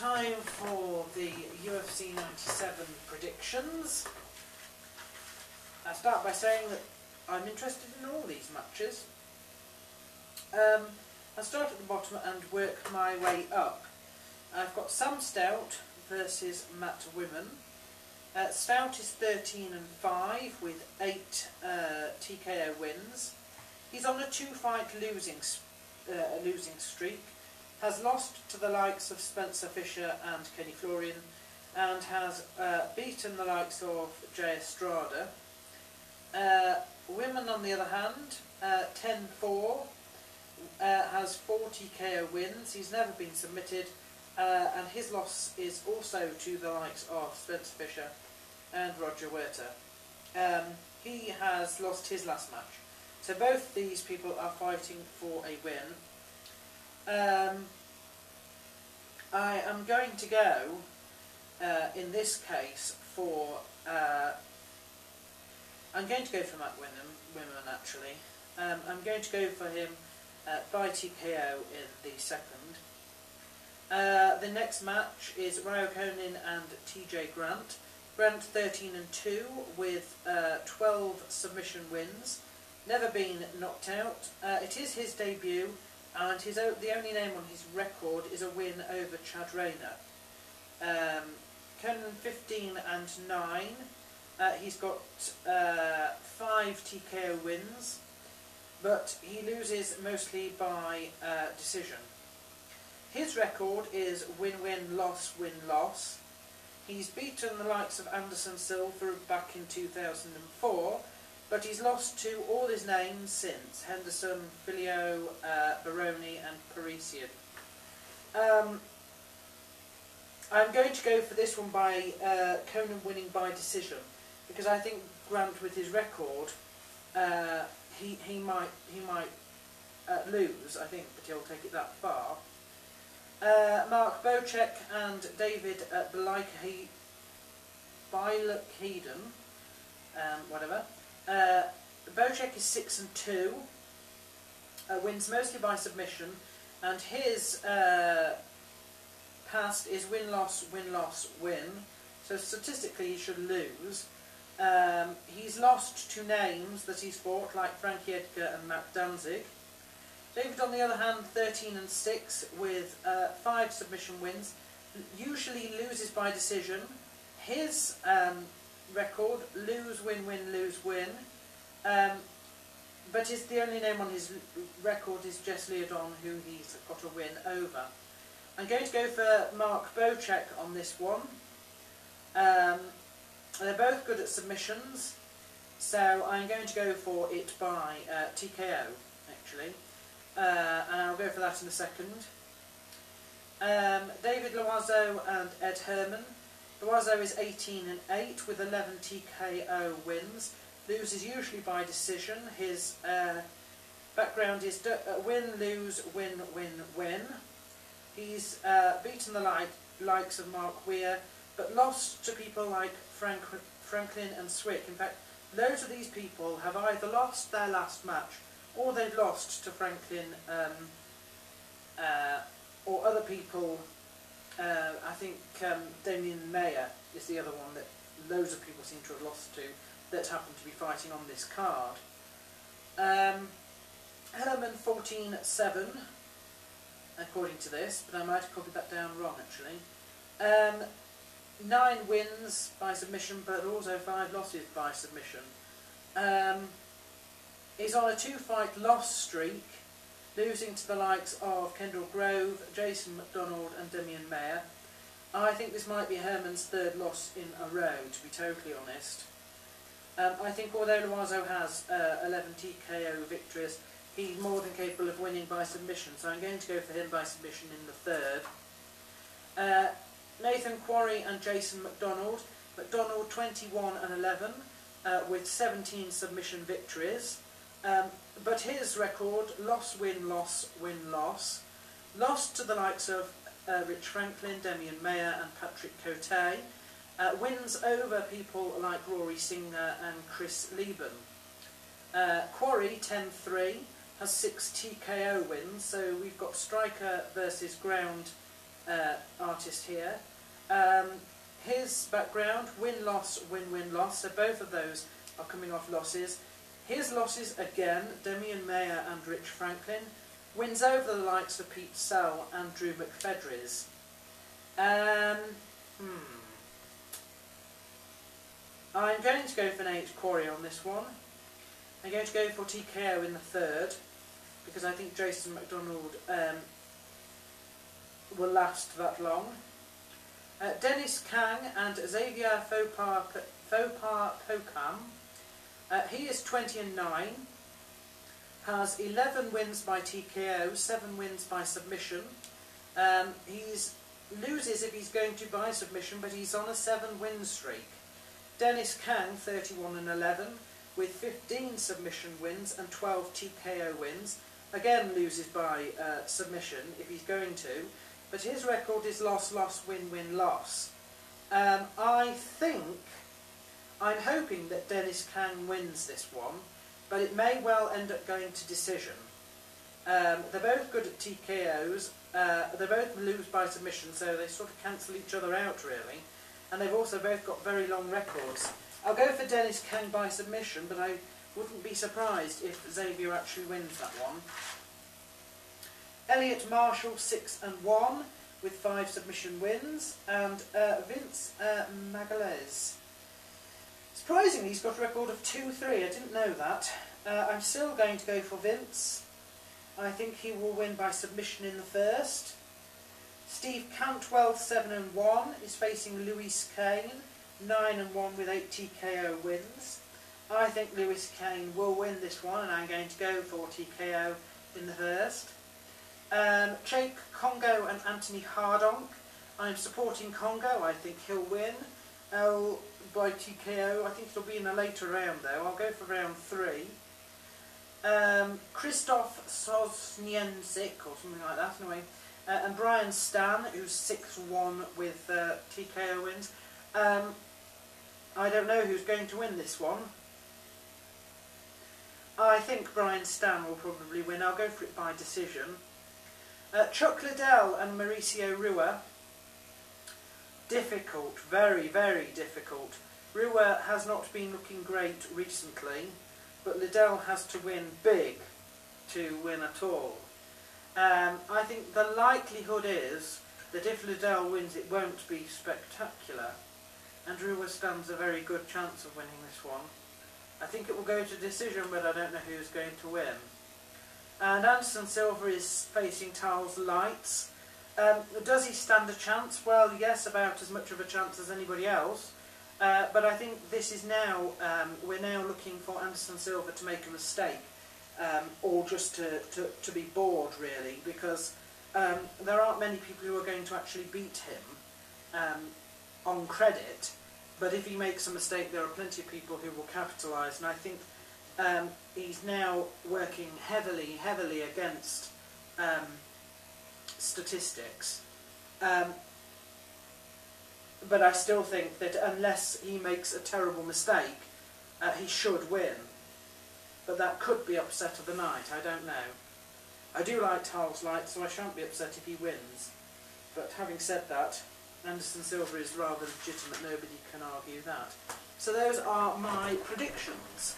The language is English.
time for the UFC 97 predictions. I'll start by saying that I'm interested in all these matches. I'll start at the bottom and work my way up. I've got Sam Stout versus Matt Wiman. Stout is 13-5 with 8 TKO wins. He's on a 2-fight losing streak. Has lost to the likes of Spencer Fisher and Kenny Florian, and has beaten the likes of Jay Estrada. Wiman, on the other hand, 10-4, has 4 TKO wins. He's never been submitted, and his loss is also to the likes of Spencer Fisher and Roger Huerta. He has lost his last match. So both these people are fighting for a win. I am going to go, in this case, for... I'm going to go for Matt Wiman actually. I'm going to go for him by TKO in the second. The next match is Ryo Conin and TJ Grant. Grant 13-2 with 12 submission wins. Never been knocked out. It is his debut, and the only name on his record is a win over Chad Rayner. Conan 15-9. He's got 5 TKO wins, but he loses mostly by decision. His record is win-win, loss-win-loss. He's beaten the likes of Anderson Silva back in 2004, but he's lost to all his names since: Henderson, Filio, Baroni and Parisian. I'm going to go for this one by Conan winning by decision, because I think Grant, with his record, he might lose, I think, but he'll take it that far. Mark Bocek and David Bilekheden, whatever. Bocek is 6-2, wins mostly by submission, and his past is win-loss, win-loss, win. So statistically he should lose. He's lost to names that he's fought, like Frankie Edgar and Matt Danzig. David, on the other hand, 13-6 with 5 submission wins. Usually loses by decision. His record: lose, win, win, lose, win. But the only name on his record is Jess Leodon, who he's got a win over. I'm going to go for Mark Bocek on this one. They're both good at submissions, so I'm going to go for it by TKO, actually. And I'll go for that in a second. David Loiseau and Ed Herman. Loiseau is 18-8 with 11 TKO wins. Loses usually by decision. His background is win, lose, win, win, win. He's beaten the likes of Mark Weir, but lost to people like Franklin and Swick. In fact, loads of these people have either lost their last match, or they've lost to Franklin, or other people. I think Damien Mayer is the other one that loads of people seem to have lost to, that happen to be fighting on this card. Herman 14-7, according to this, but I might have copied that down wrong actually. 9 wins by submission, but also 5 losses by submission. He's on a 2-fight loss streak, losing to the likes of Kendall Grove, Jason McDonald and Damien Mayer. I think this might be Herman's 3rd loss in a row, to be totally honest. I think although Loiseau has 11 TKO victories, he's more than capable of winning by submission, so I'm going to go for him by submission in the 3rd. Nathan Quarry and Jason McDonald. McDonald 21-11 with 17 submission victories. But his record: loss, win, loss, win, loss. Lost to the likes of Rich Franklin, Damien Mayer and Patrick Cote. Wins over people like Rory Singer and Chris Lieben. Quarry 10-3 has 6 TKO wins, so we've got striker versus ground artist here. His background, win-loss, win-win-loss, so both of those are coming off losses. His losses again, Damian Mayer and Rich Franklin. Wins over the likes of Pete Sell and Drew McFedries. I'm going to go for Nate Quarry on this one. I'm going to go for TKO in the third, because I think Jason McDonald will last that long. Dennis Kang and Xavier Fopar-Pokam. He is 20-9, has 11 wins by TKO, 7 wins by submission. He loses if he's going to by submission, but he's on a 7-win streak. Dennis Kang, 31-11, with 15 submission wins and 12 TKO wins. Again loses by submission if he's going to, but his record is loss, loss, win, win, loss. I'm hoping that Dennis Kang wins this one, but it may well end up going to decision. They're both good at TKOs, they both lose by submission, so they sort of cancel each other out really, and they've also both got very long records. I'll go for Dennis Kang by submission, but I wouldn't be surprised if Xavier actually wins that one. Elliot Marshall, 6-1, with 5 submission wins, and Vince Magalhaes. Surprisingly, he's got a record of 2-3. I didn't know that. I'm still going to go for Vince. I think he will win by submission in the first. Steve Cantwell, 7-1, is facing Lewis Kane, 9-1 with 8 TKO wins. I think Lewis Kane will win this one, and I'm going to go for TKO in the first. Jake Congo and Anthony Hardonk. I'm supporting Congo. I think he'll win by TKO. I think it'll be in a later round though. I'll go for round 3. Krzysztof Sosnienczyk, or something like that anyway, and Brian Stan, who's 6-1 with TKO wins. I don't know who's going to win this one. I think Brian Stan will probably win. I'll go for it by decision. Chuck Liddell and Mauricio Rua. Difficult, very, very difficult. Rua has not been looking great recently, but Liddell has to win big to win at all. I think the likelihood is that if Liddell wins, it won't be spectacular, and Rua stands a very good chance of winning this one. I think it will go to decision, but I don't know who's going to win. And Anderson Silva is facing Charles Lights. Does he stand a chance? Well, yes, about as much of a chance as anybody else. But I think this is now, we're now looking for Anderson Silva to make a mistake, or just to be bored really, because there aren't many people who are going to actually beat him on credit, but if he makes a mistake there are plenty of people who will capitalise, and I think he's now working heavily against statistics. But I still think that unless he makes a terrible mistake, he should win. But that could be upset of the night, I don't know. I do like Charles Light, so I shan't be upset if he wins. But having said that, Anderson Silva is rather legitimate, nobody can argue that. So those are my predictions.